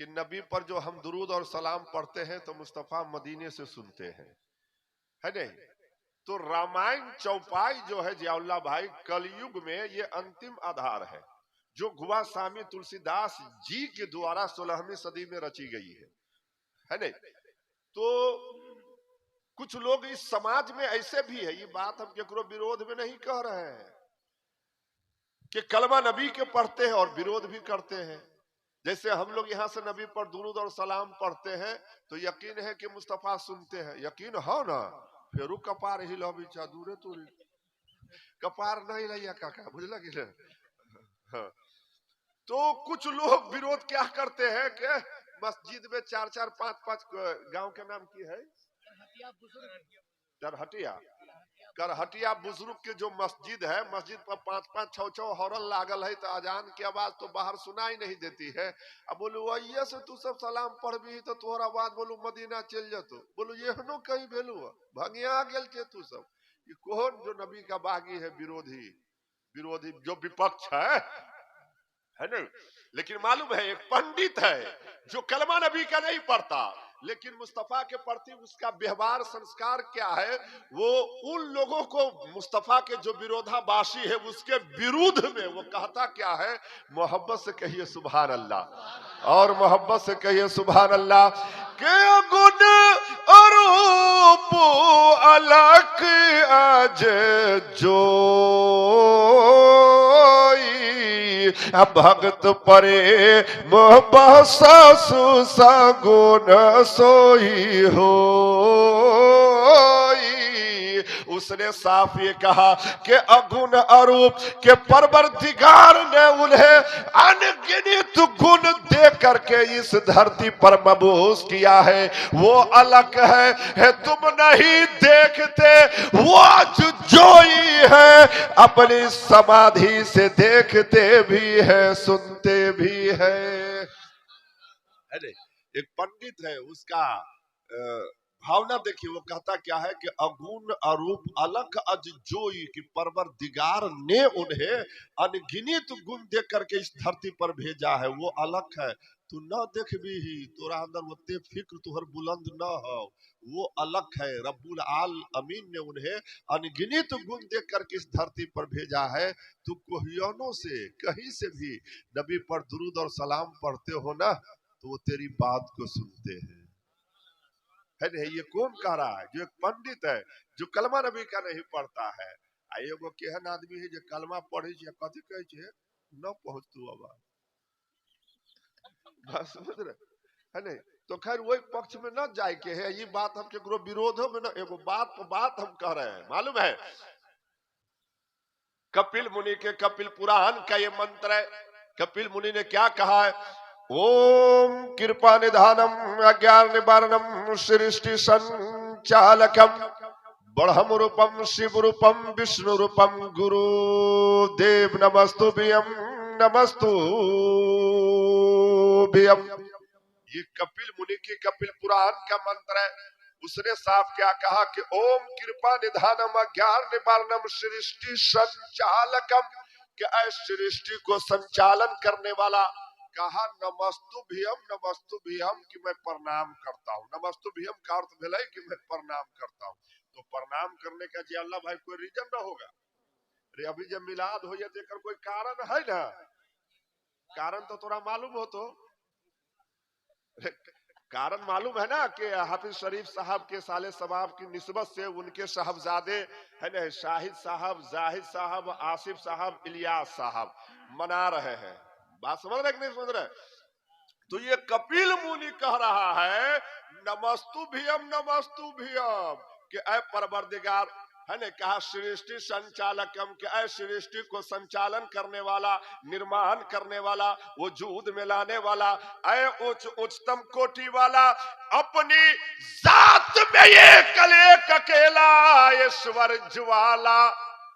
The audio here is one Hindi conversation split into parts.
कि नबी पर जो हम दुरूद और सलाम पढ़ते हैं तो मुस्तफा मदीने से सुनते हैं, है नहीं? तो रामायण चौपाई जो है जियाउल्लाह भाई, कलयुग में ये अंतिम आधार है जो गुआ स्वामी तुलसीदास जी के द्वारा 16वीं सदी में रची गई है नहीं? तो कुछ लोग इस समाज में ऐसे भी है, ये बात हम केकरो विरोध में नहीं कह रहे हैं, कि कलमा नबी के पढ़ते हैं और विरोध भी करते हैं। जैसे हम लोग यहाँ से नबी पर दुरूद और सलाम पढ़ते हैं तो यकीन है कि मुस्तफा सुनते हैं, यकीन हो ना? फेरू कपार हिलो बिचा दूरे तूरी, कपार नहीं लिया काका, बुझल कि नहीं? हाँ। तो कुछ लोग विरोध क्या करते हैं कि मस्जिद में 4-4, 5-5, गांव के नाम की है करहटिया बुजुर्ग के जो मस्जिद है, मस्जिद पर 5-5, 6-6 हॉर्न लागल है, तो अजान की आवाज तो बाहर सुनाई नहीं देती है। अब बोलू वही से तू सब सलाम पढ़ भी तो तोहरा बाद बोलू मदीना चल जतो, बोलू ये कहीं भेलू भंगिया गेल छे तू सब। ये कौन जो नबी का बागी है? विरोधी जो विपक्ष है नहीं? लेकिन मालूम है एक पंडित है जो कलमा नबी का नहीं पढ़ता, लेकिन मुस्तफा के प्रति उसका व्यवहार संस्कार क्या है, वो उन लोगों को मुस्तफा के जो विरोधाभासी है उसके विरुद्ध में वो कहता क्या है? मोहब्बत से कहिए सुभान अल्लाह, और मोहब्बत से कहिए सुभान अल्लाह। के गुण अरूप अलग आज जो भगत परे बसु सगुन सोई हो। उसने साफ ये कहा कि अगुण अरूप के परवरदिगार ने उन्हें अनगिनत गुण दे करके इस धरती पर मबूस किया है। वो अलग है तुम नहीं देखते, वो जोई है अपनी समाधि से देखते भी है सुनते भी है। एक पंडित है, उसका भावना देखिए, वो कहता क्या है कि अगुण अरूप अलग अज जोई की परवरदिगार ने उन्हें अनगिनत गुण दे करके इस धरती पर भेजा है। वो अलग है, तू न देख भी ही, तोरा अंदर वो फिक्र तुहर बुलंद न हो, वो अलग है। रब्बुल आल अमीन ने उन्हें अनगिनत गुण दे करके इस धरती पर भेजा है। तू कोहियों से कहीं से भी नबी पर दुरूद और सलाम पढ़ते हो ना, तो वो तेरी बात को सुनते हैं, है नहीं? ये कौन कह रहा है? जो एक पंडित है जो कलमा नबी का नहीं पढ़ता है। एगो केहन आदमी है जो कलमा पढ़े छे, कथी कहे छे? न पहुंचतू अब बस, समझ रहे है नहीं? तो खैर वही पक्ष में न जाए के है, ये बात हम केकरो विरोधों में न, एगो बात हम कह रहे हैं। मालूम है कपिल मुनि के कपिल पुराण का ये मंत्र है। कपिल मुनि ने क्या कहा है? ओम कृपा निधानम अज्ञान निवारणम सृष्टि संचालकम ब्रह्म रूपम शिव रूपम विष्णु रूपम गुरु देव नमस्तुभ्यं नमस्तुभ्यं। ये कपिल मुनि की कपिल पुराण का मंत्र है। उसने साफ क्या कहा कि ओम कृपा निधानम अज्ञान निवारणम सृष्टि संचालकम, कि सृष्टि को संचालन करने वाला। कहा नमस्तुभ्यं कि मैं प्रणाम करता हूँ। नमस्तुभ्यं का अर्थ भेल कि मैं प्रणाम करता हूँ। तो प्रणाम करने का जी अल्लाह भाई कोई रीजन ना होगा? अरे अभी जब मिलाद हो जाए तो कोई कारण है ना? कारण तो थोड़ा मालूम हो तो कारण मालूम है ना कि हाफिज शरीफ साहब के साले सबाब की निस्बत से उनके साहबजादे है ना, शाहिद साहब, जाहिद साहब, आसिफ साहब, इलियास साहब मना रहे हैं। बात समझ रहे कि नहीं समझ रहे? तो ये कपिल मुनि कह रहा है नमस्तुभ्यं कि ऐ परवरदिगार, है ने, कहा सृष्टि संचालकम, के ऐ सृष्टि को संचालन करने वाला, निर्माण करने वाला, वजूद में लाने वाला, ऐ उच्चतम कोटि वाला, अपनी जात में एक अकेला ईश्वर ज्वाला।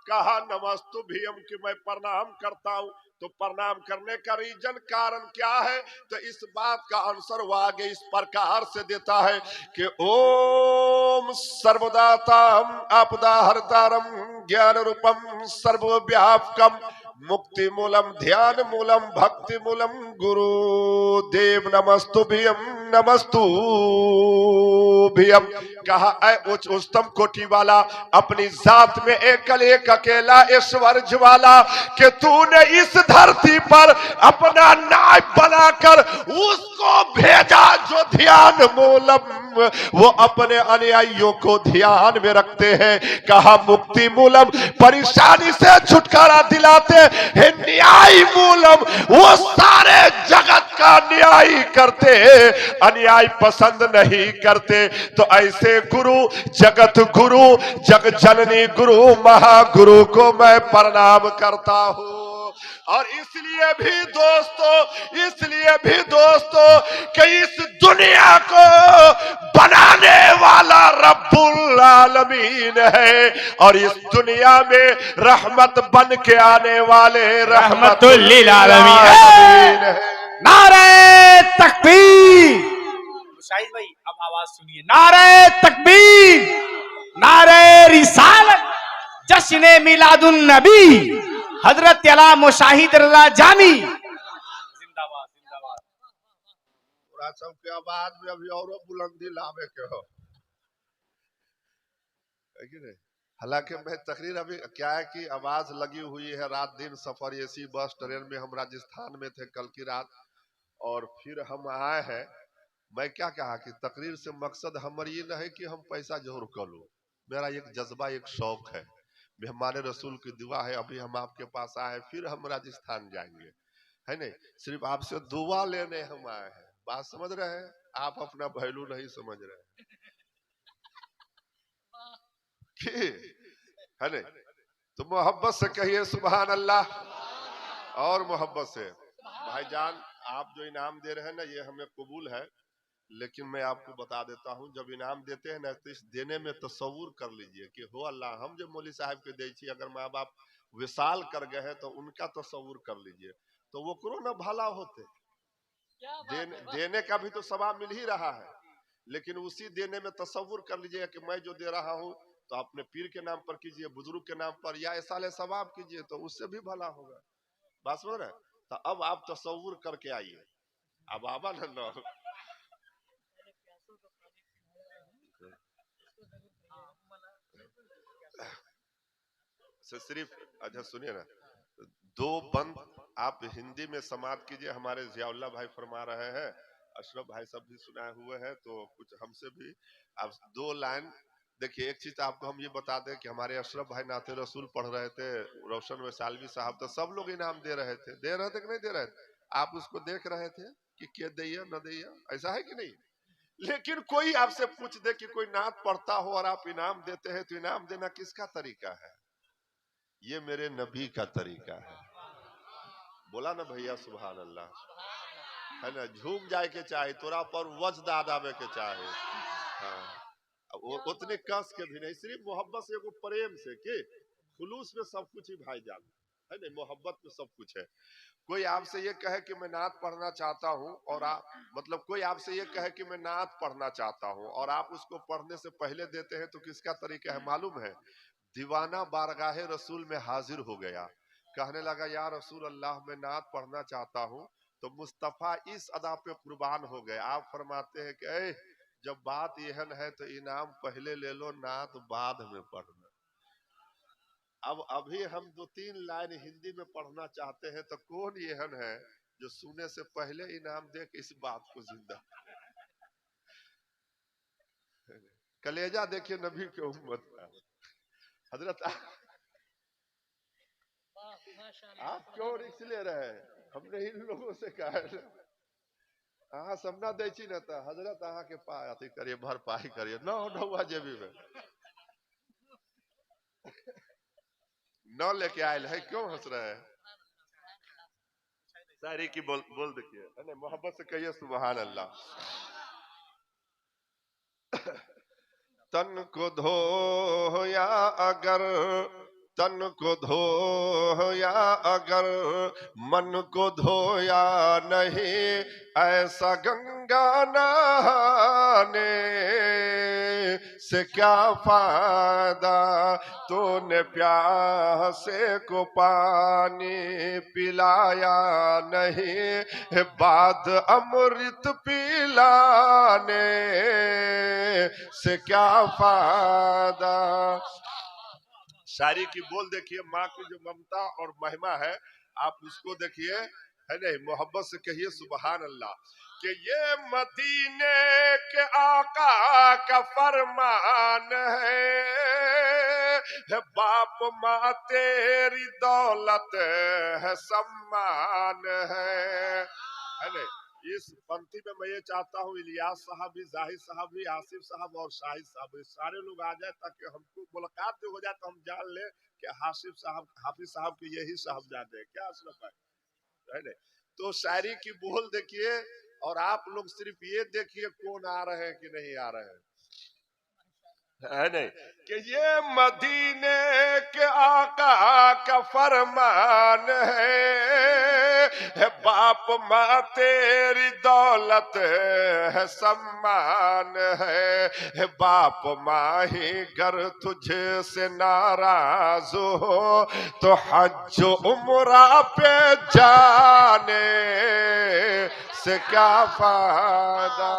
कहा नमस्तुभ्यं कि मैं प्रणाम करता हूँ। तो प्रणाम करने का रीजन कारण क्या है? तो इस बात का आंसर वो आगे इस प्रकार से देता है कि ओम सर्वदाताम आपदा हरतारम ज्ञान रूपम सर्वव्यापकम मुक्ति मूलम ध्यान मूलम भक्ति मूलम गुरु देव नमस्तुभ्यम नमस्तुभ्यम। कहा ऐ उच्च उच्चतम कोटि वाला, अपनी जात में एकल एक अकेला ईश्वर ज्वाला, कि तूने इस धरती पर अपना नायक बनाकर उसको भेजा जो ध्यान मूलम, वो अपने अनुयायियों को ध्यान में रखते हैं। कहा मुक्ति मूलम परेशानी से छुटकारा दिलाते हैं, न्याय मूलम वो सारे जगत का न्याय करते हैं, अन्याय पसंद नहीं करते। तो ऐसे गुरु, जगत गुरु, जग जननी गुरु, महागुरु को मैं प्रणाम करता हूं। और इसलिए भी दोस्तों कि इस दुनिया को बनाने वाला रब्बुल आलमीन है, और इस दुनिया में रहमत बन के आने वाले रहमतुल लिल आलमीन है। नारे तकबीर। शाहिद भाई अब आवाज सुनिए, नारे तकबीर, नारे रिसालत, जश्न मिलादुन नबी, हजरत अला मुशाहिद रजा जामी, जिंदाबाद जिंदाबाद। पूरा सबके आवाज में अभी और बुलंदी लावे के हो, है कि नहीं? हालांकि मैं तकरीर अभी क्या है कि आवाज लगी हुई है, रात दिन सफर एसी बस ट्रेन में हम राजस्थान में थे कल की रात, और फिर हम आए हैं। मैं क्या कहा कि तकरीर से मकसद हमारा ये नहीं कि हम पैसा जरूर कर लो, मेरा एक जज्बा, एक शौक है, मेहमान रसूल की दुआ है। अभी हम आपके पास आए, फिर हम राजस्थान जाएंगे, है नहीं? सिर्फ आपसे दुआ लेने हम आए हैं। बात समझ रहे हैं? आप अपना वैल्यू नहीं समझ रहे है नहीं? तो मोहब्बत से कहिए सुभान अल्लाह, और मोहब्बत से। भाईजान आप जो इनाम दे रहे हैं ना, ये हमें कबूल है, लेकिन मैं आपको बता देता हूं, जब इनाम देते हैं ना तो इस देने में तसव्वुर कर लीजिए कि हो अल्लाह, हम जो मौली साहब के दे छी, अगर माँ बाप विशाल कर गए हैं तो उनका तसव्वुर कर लीजिए, तो वो करो ना भला होते। देने का भी तो सवाब मिल ही रहा है, लेकिन उसी देने में तसव्वुर कर लीजिए कि मैं जो दे रहा हूं तो अपने पीर के नाम पर कीजिए, बुजुर्ग के नाम पर, या ऐसा सवाब कीजिए, तो उससे भी भला होगा। बात समझ रहे? तो अब आप तसव्वुर करके आइए, अब आवा ना सिर्फ। अच्छा सुनिए ना, दो बंद आप हिंदी में समाप्त कीजिए। हमारे जियाउल्लाह भाई फरमा रहे हैं, अशरफ भाई सब भी सुनाए हुए हैं, तो कुछ हमसे भी आप दो लाइन देखिए। एक चीज आपको हम ये बता दें कि हमारे अशरफ भाई नाते रसूल पढ़ रहे थे, रोशन वैसालवी साहब, तो सब लोग इनाम दे रहे थे कि नहीं दे रहे थे? आप उसको देख रहे थे कि क्या दैया न दैया, ऐसा है कि नहीं? लेकिन कोई आपसे पूछ दे कि कोई नात पढ़ता हो और आप इनाम देते हैं, तो इनाम देना किसका तरीका है? ये मेरे नबी का तरीका है। बोला ना भैया सुभान अल्लाह, है ना? झूम जाए के चाहे, तोरा पर वजदाद आवे के चाहे, हाँ, वो उतने कस के भी नहीं, सिर्फ मोहब्बत से, एगो प्रेम से, कि खुलूस में सब कुछ ही भाईजान है नहीं, मोहब्बत में सब कुछ है। कोई आपसे ये कहे कि मैं नात पढ़ना चाहता हूँ, और आप मतलब कोई आपसे ये कहे कि मैं नात पढ़ना चाहता हूँ, और आप उसको पढ़ने से पहले देते हैं, तो किसका तरीका है मालूम है? दीवाना बारगाहे रसूल में हाजिर हो गया, कहने लगा या रसूल अल्लाह, मैं नात पढ़ना चाहता हूँ। तो मुस्तफा इस अदा पे कुर्बान हो गए। आप फरमाते हैं कि जब बात यहन है तो इनाम पहले ले लो, नात बाद में पढ़ना। अब अभी हम 2-3 लाइन हिंदी में पढ़ना चाहते हैं, तो कौन यहन है जो सुने से पहले इनाम दे के इस बात को जिंदा। कलेजा देखिए नबी के उम्मत का। हजरत आप क्यों रिस्क ले रहे हैं? हमने इन लोगों से कहा अहाँ सब ना दे छी ना, तो हजरत अहाँ के पास अथी करिए, भरपाई करिए, न हुआ जेबी में न लेके आयल है। क्यों हंस रहे हैं? सारी की बोल देखिए, है ना? मोहब्बत से कहिए सुभान अल्लाह। तन को धोया अगर तन को धोया अगर मन को धोया नहीं, ऐसा गंगा नहाने से क्या फायदा। तूने प्यासे को पानी पिलाया नहीं, बाद अमृत पिलाने से क्या फायदा। शायरी की बोल देखिए, माँ की जो ममता और महिमा है आप उसको देखिए, है नहीं। मोहब्बत से कहिए सुबहान अल्लाह। कि ये मदीने के आका का फरमान है, बाप माँ तेरी दौलत है सम्मान है नहीं। इस पंक्ति में मैं ये चाहता हूँ इलियास साहब भी, जाहिद साहब भी, आसिफ साहब और शाहिद साहब भी सारे लोग आ जाए, ताकि हमको मुलाकात जो हो जाए तो हम जान ले कि हाफिज साहब के यही साहबजादे हैं। क्या असलफ है नहीं। तो शायरी की बोल देखिए, और आप लोग सिर्फ ये देखिए कौन आ रहे हैं कि नहीं आ रहे हैं, है नहीं। कि ये मदीने के आका का फरमान है, बाप माँ तेरी दौलत है सम्मान है। बाप माँ ही गर तुझे से नाराज हो तो हज उम्रा पे जाने से क्या फायदा।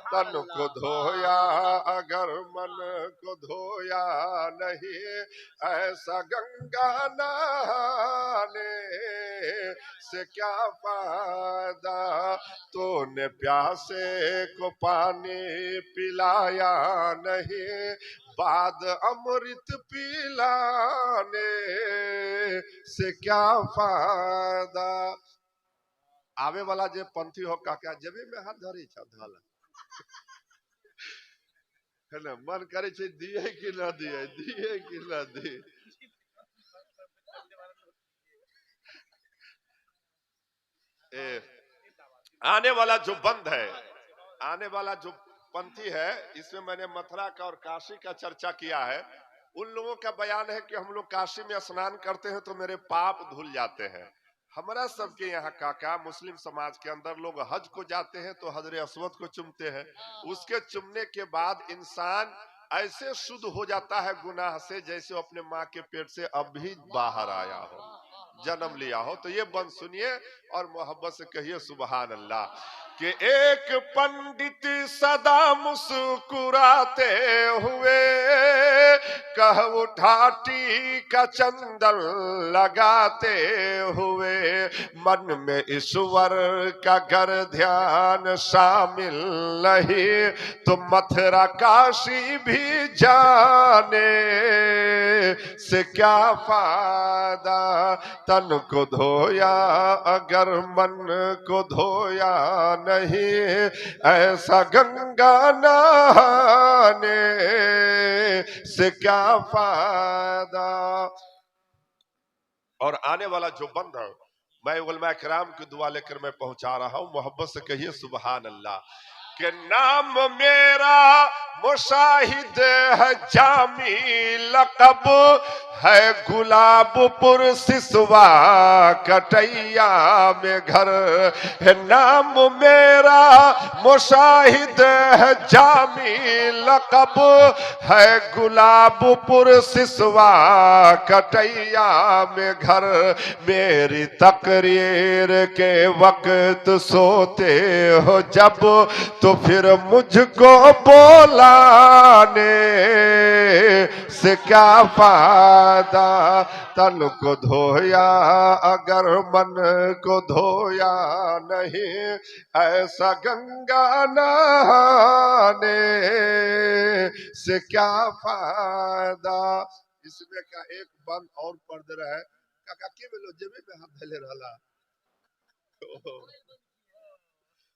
तन को धोया अगर मन को धोया नहीं, ऐसा गंगा नहाने से क्या फायदा। तूने प्यासे को पानी पिलाया नहीं, बाद अमृत पिलाने से क्या फायदा। आवे वाला जे पंथी हो का जेबे में हाथ धरी छ धल है ना, मन करे छे दिए कि ना दिए, दिए कि ना दिए। आने वाला जो बंद है, आने वाला जो पंथी है, इसमें मैंने मथुरा का और काशी का चर्चा किया है। उन लोगों का बयान है कि हम लोग काशी में स्नान करते हैं तो मेरे पाप धुल जाते हैं। हमारा सबके यहाँ काका मुस्लिम समाज के अंदर लोग हज को जाते हैं तो हजरे अस्वद को चुमते हैं। उसके चुमने के बाद इंसान ऐसे शुद्ध हो जाता है गुनाह से जैसे अपने माँ के पेट से अभी बाहर आया हो, जन्म लिया हो। तो ये बंद सुनिए और मोहब्बत से कहिए सुबहान अल्लाह। कि एक पंडित सदा मुस्कुराते हुए कह उठा टीका चंदन लगाते हुए, मन में ईश्वर का घर ध्यान शामिल नहीं तो मथुरा काशी भी जाने से क्या फायदा। तन को धोया अगर मन को धोया नहीं, ऐसा गंगा नहाने से क्या फायदा। और आने वाला जो बंद है, मैं उलमा किराम की दुआ लेकर मैं पहुंचा रहा हूं। मोहब्बत से कहिए सुबहान अल्लाह। के नाम मेरा मुशाहिद है जामी, लक़ब है गुलाबपुर सिसवा कटैया में घर है। नाम मेरा मुशाहिद है जामी, लक़ब है गुलाबपुर सिसवा कटैया में घर। मेरी तकरीर के वक्त सोते हो जब तो फिर मुझको बोलाने से क्या फायदा। तन को धोया अगर मन को धोया नहीं, ऐसा गंगा नहाने से क्या फायदा। इसमें का एक बंद और पढ़ दे रहा है काका के बेलो जेबे में हाथ धले रहला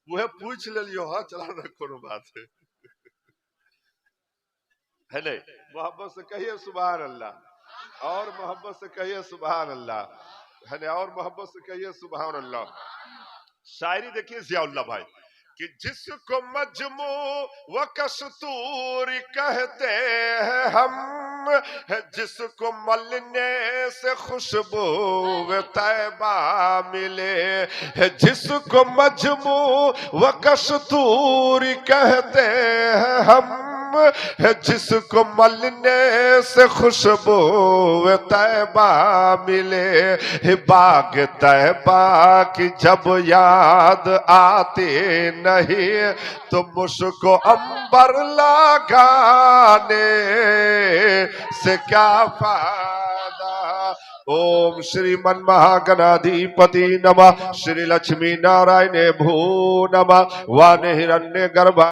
वह पूछ लियो। हाँ चला ना कोनो बात है नहीं। मोहब्बत से कहिए सुभान अल्लाह, और मोहब्बत से कहिए सुभान अल्लाह, है नहीं, और मोहब्बत से कहिए सुभान अल्लाह। शायरी देखिए जियाउल्लाह भाई कि जिसको मजमू व कस्तूरी कहते हैं हम, जिसको मलने से खुशबू तैबा मिले, जिसको मजमू व कस्तूरी कहते हैं हम, जिसको मलने से खुशबू तैबा मिले। बाग तैबा की जब याद आती नहीं तो मुझको अंबर लगाने से क्या फायदा। ओम श्री मन महागणाधिपति नमः, श्री लक्ष्मी नारायण भू नमः, वाने हिरण्य गर्भ